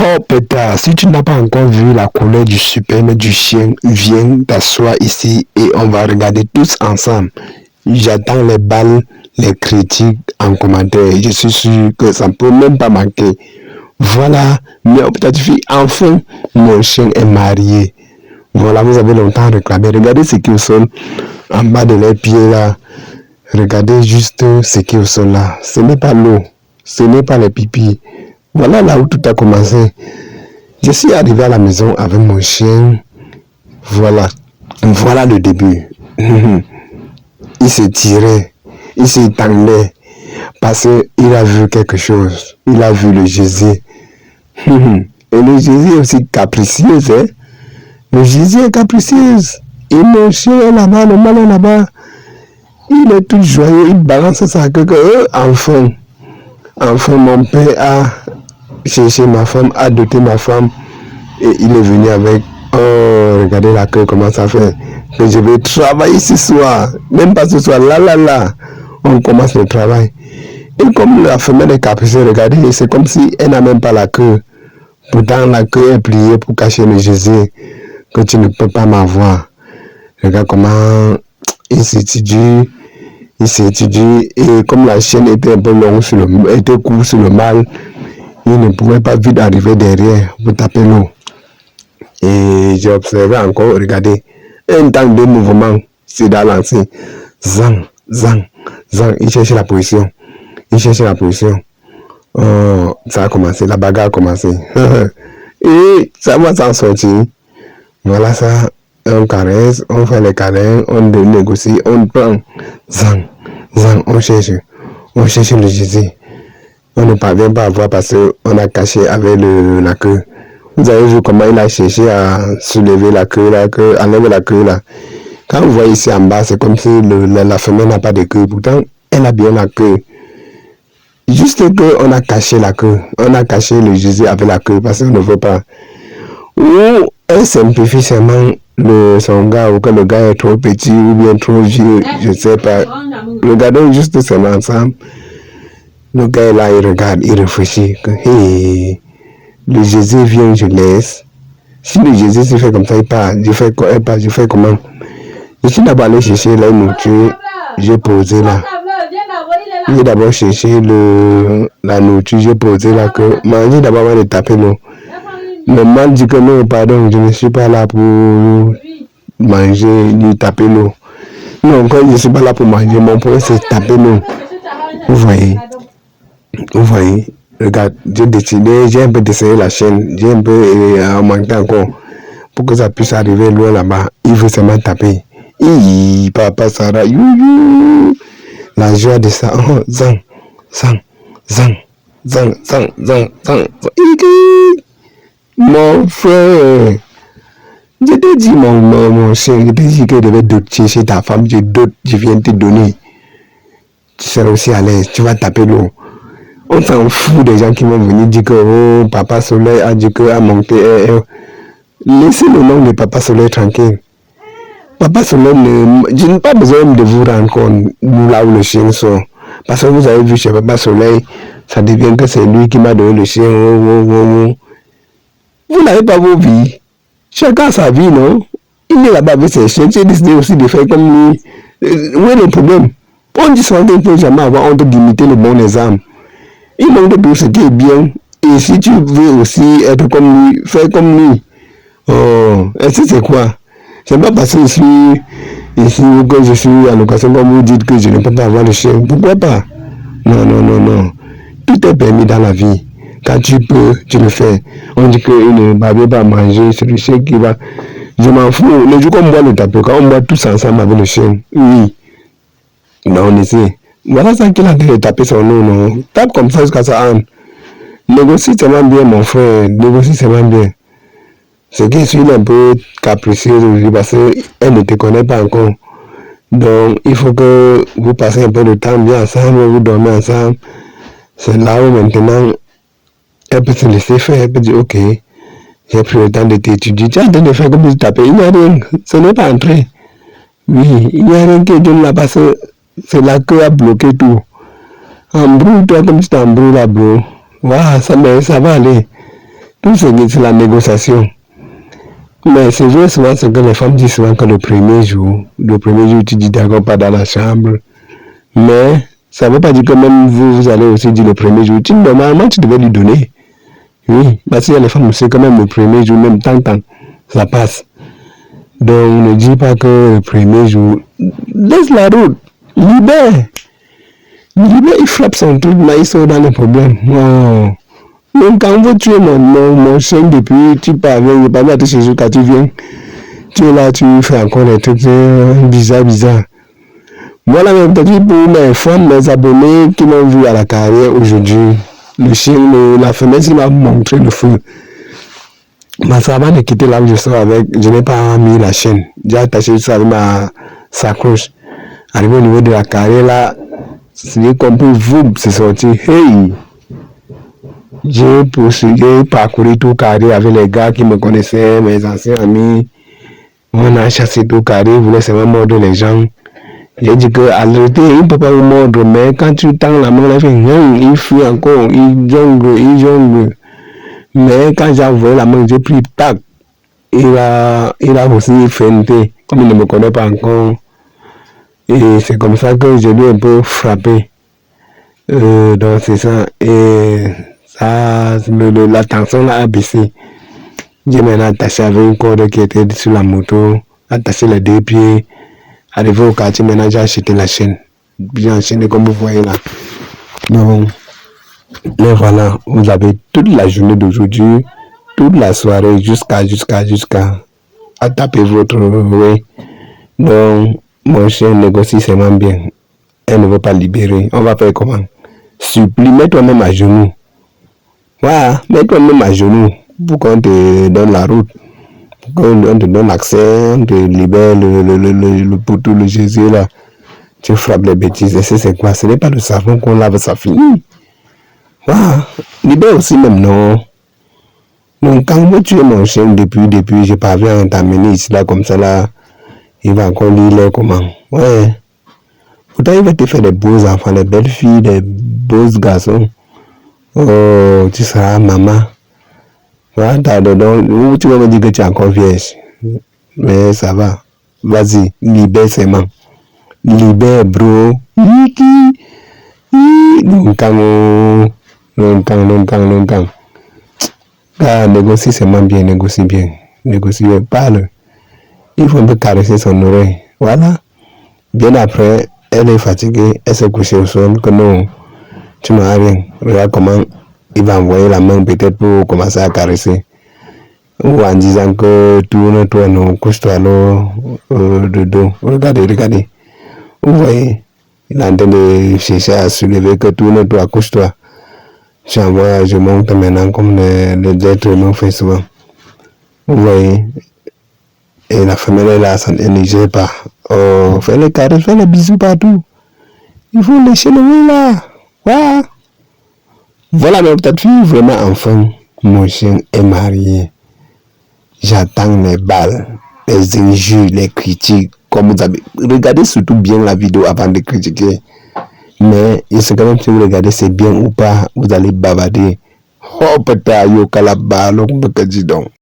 Oh, pétard, si tu n'as pas encore vu la couleur du superbe du chien, viens t'asseoir ici et on va regarder tous ensemble. J'attends les balles, les critiques en commentaire. Je suis sûr que ça ne peut même pas manquer. Voilà, mais petite fille, enfin, mon chien est marié. Voilà, vous avez longtemps réclamé. Regardez ce qui est au sol, en bas de leurs pieds là. Regardez juste ce qui est au sol là. Ce n'est pas l'eau, ce n'est pas les pipis. Voilà là où tout a commencé. Je suis arrivé à la maison avec mon chien. Voilà, voilà le début. Il se tirait, il s'étendait parce qu'il a vu quelque chose. Il a vu le Jésus. Et le Jésus est aussi capricieux, hein. Le Jésus est capricieux. Et mon chien est là-bas, le mal est là-bas. Il est tout joyeux, il balance sa queue. Enfin, mon père a cherché ma femme, a doté ma femme. Et il est venu avec, oh, regardez la queue, comment ça fait. Que je vais travailler ce soir. Même pas ce soir, là. On commence le travail. Et comme la femelle est capricieuse, regardez, c'est comme si elle n'a même pas la queue. Pourtant, la queue est pliée pour cacher le Jésus. Que tu ne peux pas m'avoir. Regarde comment il s'étudie. Et comme la chaîne était un peu longue était courte sur le mâle, il ne pouvait pas vite arriver derrière pour taper l'eau. Et j'ai observé encore, regardez, un temps de mouvement, c'est dans l'ancien. Zang. Il cherchait la position. Oh, ça a commencé, la bagarre a commencé. Et ça va s'en sortir. Voilà ça, on caresse, on fait les câlins, on négocie, on prend. Zang, on cherche le Jésus. On ne parvient pas à voir parce qu'on a caché avec la queue. Vous avez vu comment il a cherché à soulever la queue, enlever la queue là. Quand vous voyez ici en bas, c'est comme si la femelle n'a pas de queue. Pourtant, elle a bien la queue. Juste qu'on a caché la queue. On a caché le Jésus avec la queue parce qu'on ne veut pas. Ou elle simplifie seulement son gars, ou que le gars est trop petit ou bien trop vieux, je ne sais pas. Regardons juste seulement ensemble. Le gars là, il regarde, il réfléchit. Hey, le Jésus vient, je laisse. Si le Jésus se fait comme ça, il part. Je fais comment? Je suis d'abord allé chercher la nourriture. J'ai posé là. J'ai d'abord cherché la nourriture. J'ai posé là que manger d'abord avant de taper l'eau. Le mal dit que non, pardon, je ne suis pas là pour manger ni taper l'eau. Non, quand je ne suis pas là pour manger, mon problème c'est taper l'eau. Vous voyez, regarde, j'ai décidé, j'ai un peu d'essayer la chaîne, j'ai un peu augmenté encore pour que ça puisse arriver loin là-bas. Il veut seulement taper. Papa Sarah, la joie de ça. Oh, zang. Mon frère, je t'ai dit, mon chien, je t'ai dit que je devais doter chez ta femme, je viens te donner. Tu seras aussi à l'aise, tu vas taper l'eau. On s'en fout des gens qui vont venir dire que oh, Papa Soleil a dit que a monté. Laissez le nom de Papa Soleil tranquille. Papa Soleil, je n'ai pas besoin de vous rendre compte là où le chien sort. Parce que vous avez vu chez Papa Soleil, ça devient que c'est lui qui m'a donné le chien. Vous n'avez pas vos vies. Chacun a sa vie, non? Il est là-bas avec ses chiens. J'ai décidé aussi de faire comme lui. Où est le problème? On dit souvent qu'il ne faut jamais avoir honte d'imiter le bon exemple. Il manque de tout ce qui est bien. Et si tu veux aussi être comme lui, fais comme lui. Oh, est-ce que c'est quoi? C'est pas parce que je suis ici ou que je suis à l'occasion comme vous dites que je ne peux pas avoir le chien. Pourquoi pas? Non. Tout est permis dans la vie. Quand tu peux, tu le fais. On dit qu'il ne va pas manger, c'est le chien qui va. Je m'en fous. Le jour qu'on boit le tapis, quand on boit tous ensemble avec le chien, oui. Non, on essaie. Voilà ça qu'il a dit de taper son nom, non. Tape comme ça jusqu'à ça. Négocie tellement bien, mon frère. Négocie tellement bien. C'est qu'il suis un peu capricieux aujourd'hui parce qu'elle ne te connaît pas encore. Donc, il faut que vous passez un peu de temps bien ensemble, vous dormez ensemble. C'est là où maintenant, elle peut se laisser faire. Elle peut dire, ok, j'ai pris le temps de t'étudier. Tu as de faire comme tu tapes. Il n'y a rien. Ce n'est pas entré. Oui, il n'y a rien qui donne là parce que c'est là que a bloqué tout. Embrouille-toi comme tu t'embrouilles là, bro. Voilà, ça va aller. Tout ce qui est la négociation. Mais c'est vrai souvent ce que les femmes disent souvent que le premier jour, tu dis d'accord pas dans la chambre. Mais ça ne veut pas dire que même vous allez aussi dire le premier jour. Normalement, tu devais lui donner. Oui, parce qu'il y a les femmes aussi quand même le premier jour, même tant, ça passe. Donc ne dis pas que le premier jour, laisse la route, libère, il frappe son truc, là il sort dans les problèmes. Non. Donc quand vous tuez mon chien depuis, tu parviens, il parvient à te chez eux quand tu viens, tu es là, tu fais encore des trucs bizarres. Voilà même peut-être pour mes fans, mes abonnés qui m'ont vu à la carrière aujourd'hui. Le chien, la femelle, il m'a montré le feu. Mais ça va de quitter là où je sors avec, je n'ai pas mis la chaîne. J'ai attaché ça avec ma sacoche. Arrivé au niveau de la carrière là, c'est comme pour vous, c'est sorti. Hey! J'ai parcouru tout carré avec les gars qui me connaissaient, mes anciens amis. On a chassé tout carré, ils voulaient seulement mordre les gens. J'ai dit que à l'arrêté, il ne peut pas vous mordre, mais quand tu tends la main, il fuit encore, il jongle. Mais quand j'ai envoyé la main, j'ai pris tac. Il a aussi feinté, comme il ne me connaît pas encore. Et c'est comme ça que je lui ai un peu frappé. Donc c'est ça. Et ça, la tension là a baissé. J'ai maintenant attaché avec une corde qui était sur la moto, attaché les deux pieds. Arrivé au quartier, maintenant j'ai acheté la chaîne. J'ai enchaîné comme vous voyez là. Donc, là voilà, vous avez toute la journée d'aujourd'hui, toute la soirée, jusqu'à à taper votre oui. Donc, mon chien négocie seulement bien. Elle ne veut pas libérer. On va faire comment? Supplie, mets-toi même à genoux. Voilà, mets-toi même à genoux pour qu'on te donne la route. Pour qu'on te donne l'accès, on te libère le poteau, le Jésus là. Tu frappes les bêtises. Et c'est quoi? Ce n'est pas le savon qu'on lave, ça finit. Voilà, libère aussi même, non. Donc quand tu es mon chien depuis, je parviens à t'amener ici là comme ça là. Il va encore lire comment. Ouais. Pourtant, il va te faire des beaux enfants, des belles filles, des beaux garçons. Oh, tu seras maman. Voilà, donc, tu vas me dire que tu es encore vierge. Mais ça va. Vas-y, libère ses mains. Libère, bro. Longtemps. Ah, négocie seulement bien, négocie bien. Parle. Il faut un peu caresser son oreille. Voilà. Bien après, elle est fatiguée, elle s'est couchée au sol, que non, tu n'as rien. Regarde comment il va envoyer la main peut-être pour commencer à caresser. Ou en disant que tourne-toi, non, couche-toi là, de dos. Regardez. Vous voyez, il est en train de chercher à soulever que tourne-toi, couche-toi. Je monte maintenant comme les êtres humains font souvent. Vous voyez, et la femelle est là, elle ne gère pas. Oh, fais les caresses, fais les bisous partout. Il faut lécher le nez là. Ouais. Voilà ma petite fille, vraiment enfin, mon chien est marié. J'attends les balles, les injures, les critiques. Comme vous avez. Regardez surtout bien la vidéo avant de critiquer. Mais il se quand même si vous regardez c'est bien ou pas, vous allez bavarder. Oh, peut-être, yo, kalaba, donc,